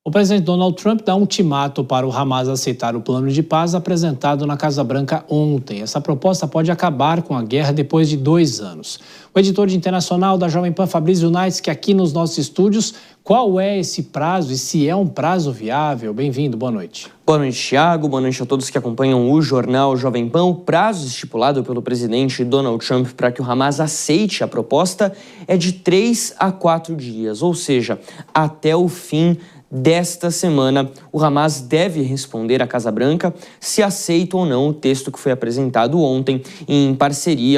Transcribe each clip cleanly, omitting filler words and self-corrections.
O presidente Donald Trump dá um ultimato para o Hamas aceitar o plano de paz apresentado na Casa Branca ontem. Essa proposta pode acabar com a guerra depois de 2 anos. O editor de internacional da Jovem Pan, Fabrício Naits, que aqui nos nossos estúdios, qual é esse prazo e se é um prazo viável? Bem-vindo, boa noite. Boa noite, Thiago. Boa noite a todos que acompanham o jornal Jovem Pan. O prazo estipulado pelo presidente Donald Trump para que o Hamas aceite a proposta é de 3 a 4 dias, ou seja, até o fim desta semana, o Hamas deve responder à Casa Branca se aceita ou não o texto que foi apresentado ontem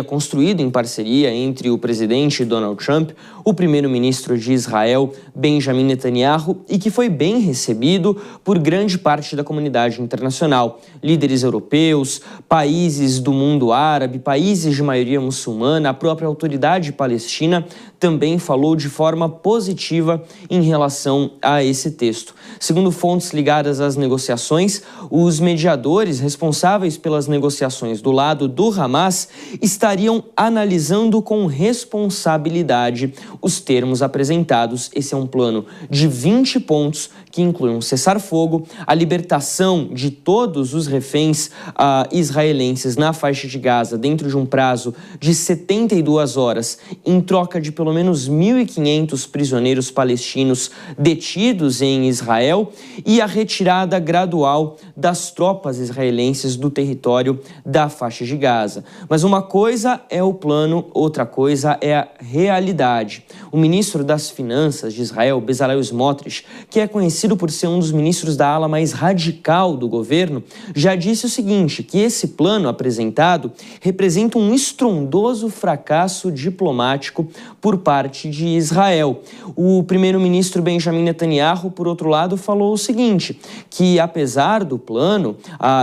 construído em parceria entre o presidente Donald Trump, o primeiro-ministro de Israel, Benjamin Netanyahu, e que foi bem recebido por grande parte da comunidade internacional. Líderes europeus, países do mundo árabe, países de maioria muçulmana, a própria autoridade palestina também falou de forma positiva em relação a esse texto. Segundo fontes ligadas às negociações, os mediadores responsáveis pelas negociações do lado do Hamas estariam analisando com responsabilidade os termos apresentados. Esse é um plano de 20 pontos que inclui um cessar-fogo, a libertação de todos os reféns israelenses na faixa de Gaza dentro de um prazo de 72 horas, em troca de pelo menos 1.500 prisioneiros palestinos detidos em Israel, e a retirada gradual das tropas israelenses do território da faixa de Gaza. Mas uma coisa é o plano, outra coisa é a realidade. O ministro das Finanças de Israel, Bezalel Smotrich, que é conhecido por ser um dos ministros da ala mais radical do governo, já disse o seguinte, que esse plano apresentado representa um estrondoso fracasso diplomático por parte de Israel. O primeiro-ministro Benjamin Netanyahu, por outro lado, falou o seguinte, que apesar do plano,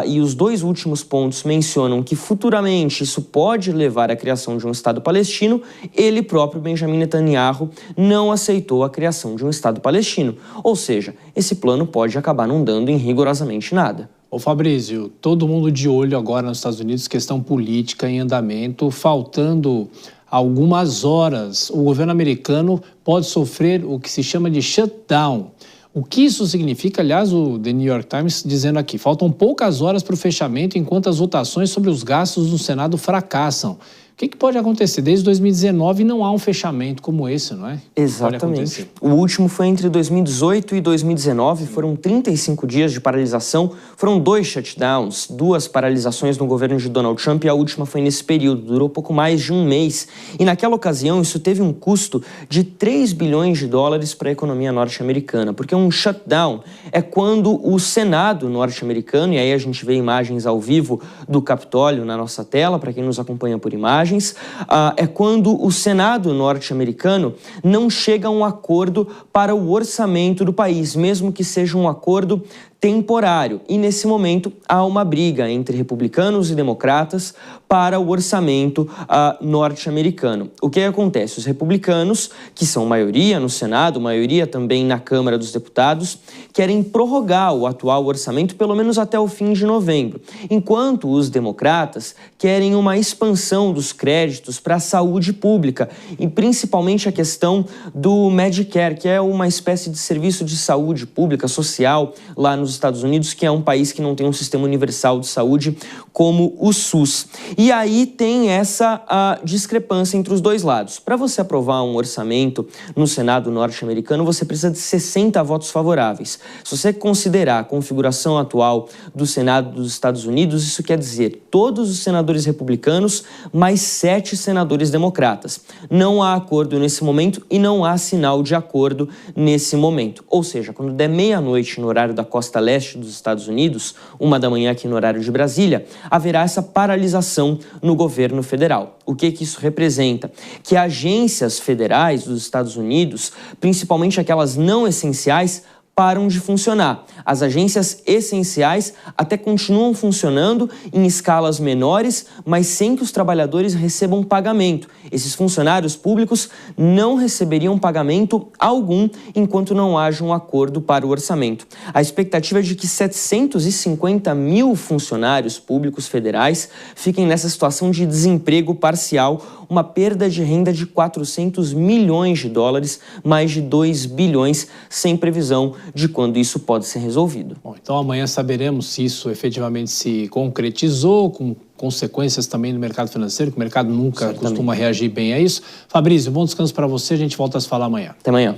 e os 2 últimos pontos mencionam que futuramente isso pode levar à criação de um Estado palestino, ele próprio, Benjamin Netanyahu, não aceitou a criação de um Estado palestino. Ou seja, esse plano pode acabar não dando em rigorosamente nada. Ô Fabrício, todo mundo de olho agora nos Estados Unidos, questão política em andamento, faltando algumas horas, o governo americano pode sofrer o que se chama de shutdown. O que isso significa? Aliás, o The New York Times dizendo aqui, faltam poucas horas para o fechamento enquanto as votações sobre os gastos do Senado fracassam. O que pode acontecer? Desde 2019 não há um fechamento como esse, não é? Exatamente. O último foi entre 2018 e 2019, foram 35 dias de paralisação, foram 2 shutdowns, 2 paralisações no governo de Donald Trump e a última foi nesse período, durou pouco mais de um mês. E naquela ocasião isso teve um custo de 3 bilhões de dólares para a economia norte-americana, porque um shutdown é quando o Senado norte-americano, e aí a gente vê imagens ao vivo do Capitólio na nossa tela, para quem nos acompanha por imagem, é quando o Senado norte-americano não chega a um acordo para o orçamento do país, mesmo que seja um acordo temporário. E nesse momento há uma briga entre republicanos e democratas para o orçamento norte-americano. O que acontece? Os republicanos, que são maioria no Senado, maioria também na Câmara dos Deputados, querem prorrogar o atual orçamento pelo menos até o fim de novembro, enquanto os democratas querem uma expansão dos créditos para a saúde pública e principalmente a questão do Medicare, que é uma espécie de serviço de saúde pública social lá nos Estados Unidos, que é um país que não tem um sistema universal de saúde como o SUS. E aí tem essa discrepância entre os dois lados. Para você aprovar um orçamento no Senado norte-americano, você precisa de 60 votos favoráveis. Se você considerar a configuração atual do Senado dos Estados Unidos, isso quer dizer todos os senadores republicanos mais 7 senadores democratas. Não há acordo nesse momento e não há sinal de acordo nesse momento. Ou seja, quando der meia-noite no horário da costa leste dos Estados Unidos, 1 da manhã aqui no horário de Brasília, haverá essa paralisação no governo federal. O que isso representa? Que agências federais dos Estados Unidos, principalmente aquelas não essenciais, param de funcionar. As agências essenciais até continuam funcionando em escalas menores, mas sem que os trabalhadores recebam pagamento. Esses funcionários públicos não receberiam pagamento algum enquanto não haja um acordo para o orçamento. A expectativa é de que 750 mil funcionários públicos federais fiquem nessa situação de desemprego parcial, uma perda de renda de 400 milhões de dólares, mais de 2 bilhões, sem previsão de quando isso pode ser resolvido. Bom, então amanhã saberemos se isso efetivamente se concretizou, com consequências também no mercado financeiro, que o mercado nunca costuma reagir bem a isso. Fabrício, bom descanso para você, a gente volta a se falar amanhã. Até amanhã.